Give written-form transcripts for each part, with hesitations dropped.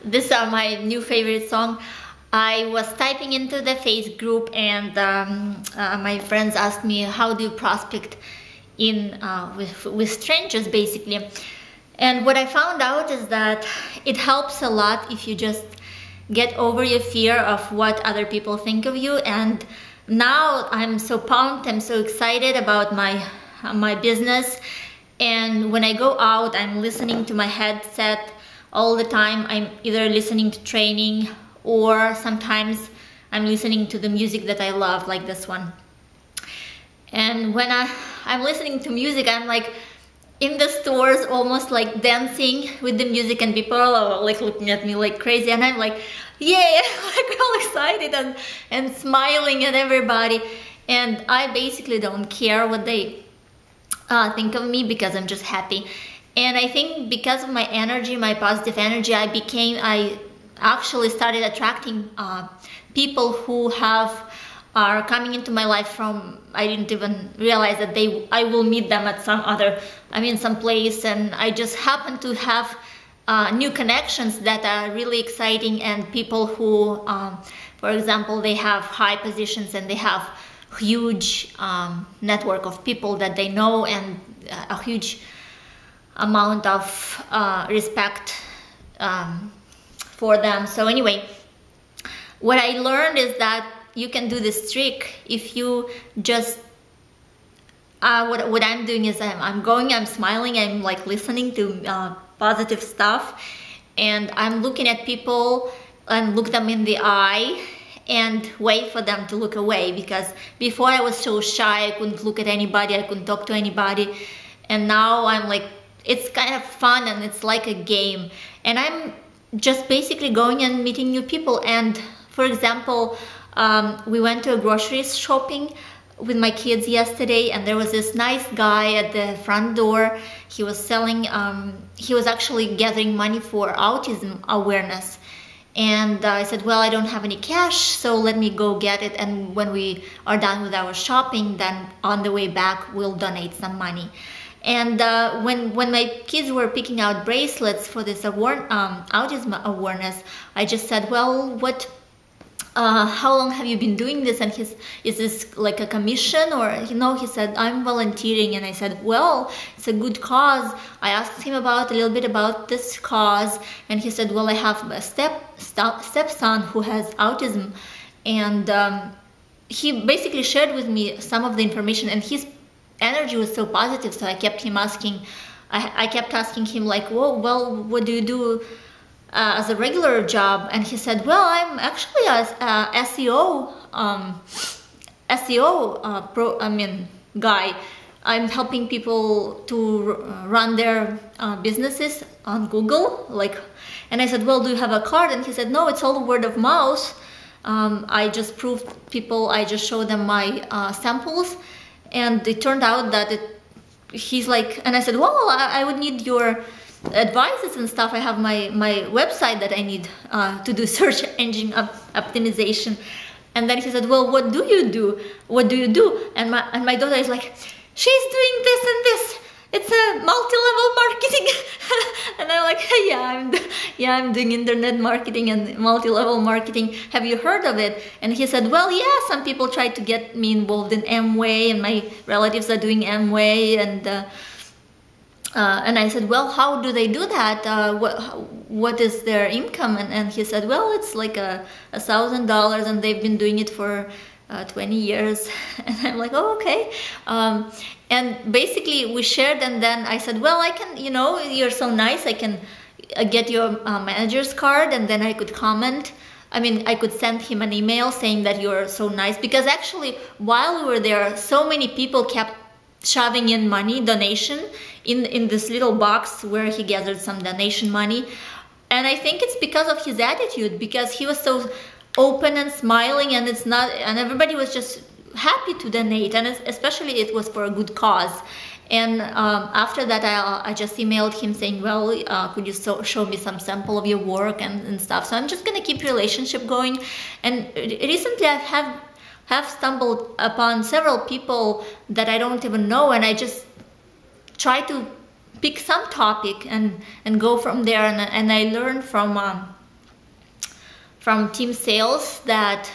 This is my new favorite song. I was typing into the face group, and my friends asked me, how do you prospect in with strangers, basically. And what I found out is that it helps a lot if you just get over your fear of what other people think of you. And now I'm so pumped, I'm so excited about my business. And when I go out, I'm listening to my headset all the time. I'm either listening to training, or sometimes I'm listening to the music that I love, like this one. And when I'm listening to music, I'm like in the stores, almost like dancing with the music, and people are like looking at me like crazy, and I'm like, yay, like all excited and smiling at everybody. And I basically don't care what they think of me, because I'm just happy. And I think because of my energy, my positive energy, I actually started attracting people who are coming into my life from, I didn't even realize that I will meet them at some place, and I just happen to have new connections that are really exciting, and people who, for example, they have high positions and they have huge network of people that they know, and a huge amount of respect for them. So anyway, what I learned is that you can do this trick if you just what I'm doing is I'm smiling, I'm like listening to positive stuff, and I'm looking at people and look them in the eye and wait for them to look away, because before I was so shy, I couldn't look at anybody, I couldn't talk to anybody, and now I'm like, it's kind of fun and it's like a game, and I'm just basically going and meeting new people. And for example, we went to a grocery shopping with my kids yesterday, and there was this nice guy at the front door. He was selling, he was actually gathering money for autism awareness. And I said, well, I don't have any cash, so let me go get it. And when we are done with our shopping, then on the way back, we'll donate some money. And when my kids were picking out bracelets for this autism awareness, I just said, well, how long have you been doing this? And is this like a commission, or, you know, he said, I'm volunteering. And I said, well, it's a good cause. I asked him a little bit about this cause, and he said, well, I have a stepson who has autism. And he basically shared with me some of the information, and his energy was so positive. So I kept asking him like, whoa, well, what do you do as a regular job? And he said, well, I'm actually a SEO guy. I'm helping people to run their businesses on Google, and I said, well, do you have a card? And he said, no, it's all word of mouth. I just proved people, I just showed them my samples, and it turned out that he's like, and I said, well, I would need your advices and stuff. I have my website that I need to do search engine optimization. And then he said, well, what do you do? What do you do? And my daughter is like, she's doing this and this. It's a multi-level marketing. And I'm like, yeah, I'm doing internet marketing and multi-level marketing. Have you heard of it? And he said, well, yeah, some people try to get me involved in Amway, and my relatives are doing Amway, and I said, well, how do they do that? What is their income? And he said, well, it's like $1,000, and they've been doing it for 20 years. And I'm like, oh, okay. And basically we shared, and then I said, well, I can, you know, you're so nice, I can get your manager's card, and then I could comment. I mean, I could send him an email saying that you're so nice, because actually while we were there, so many people kept shoving in money, donation, in this little box where he gathered some donation money. And I think it's because of his attitude, because he was so open and smiling, and everybody was just happy to donate, and especially it was for a good cause. And after that, I just emailed him saying, well, could you show me some sample of your work and stuff. So I'm just gonna keep relationship going. And recently I have stumbled upon several people that I don't even know, and I just try to pick some topic and go from there. And I learned from team sales that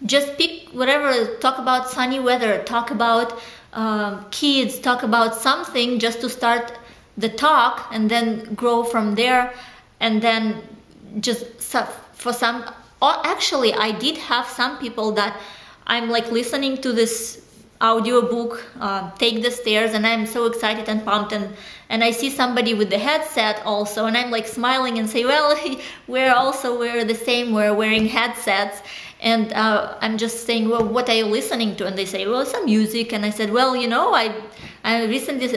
just pick whatever, talk about sunny weather, talk about kids, talk about something just to start the talk, and then grow from there. And then just for some, or actually I did have some people that I'm like listening to this audiobook, Take the Stairs, and I'm so excited and pumped, and I see somebody with the headset also, and I'm like smiling and say, well, we're the same, we're wearing headsets. And I'm just saying, well, what are you listening to? And they say, well, some music. And I said, well, you know, I recently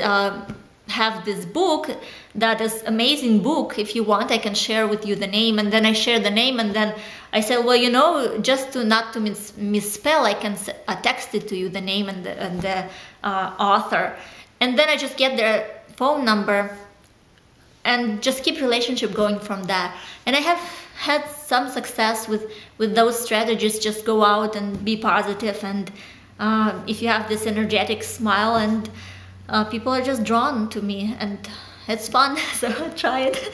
have this book that is amazing book. If you want, I can share with you the name. And then I share the name, and then I said, well, you know, just to not to misspell, I can text it to you, the name and the author. And then I just get their phone number and just keep relationship going from that. And I have had some success with those strategies. Just go out and be positive, and if you have this energetic smile, and people are just drawn to me, and it's fun. So try it.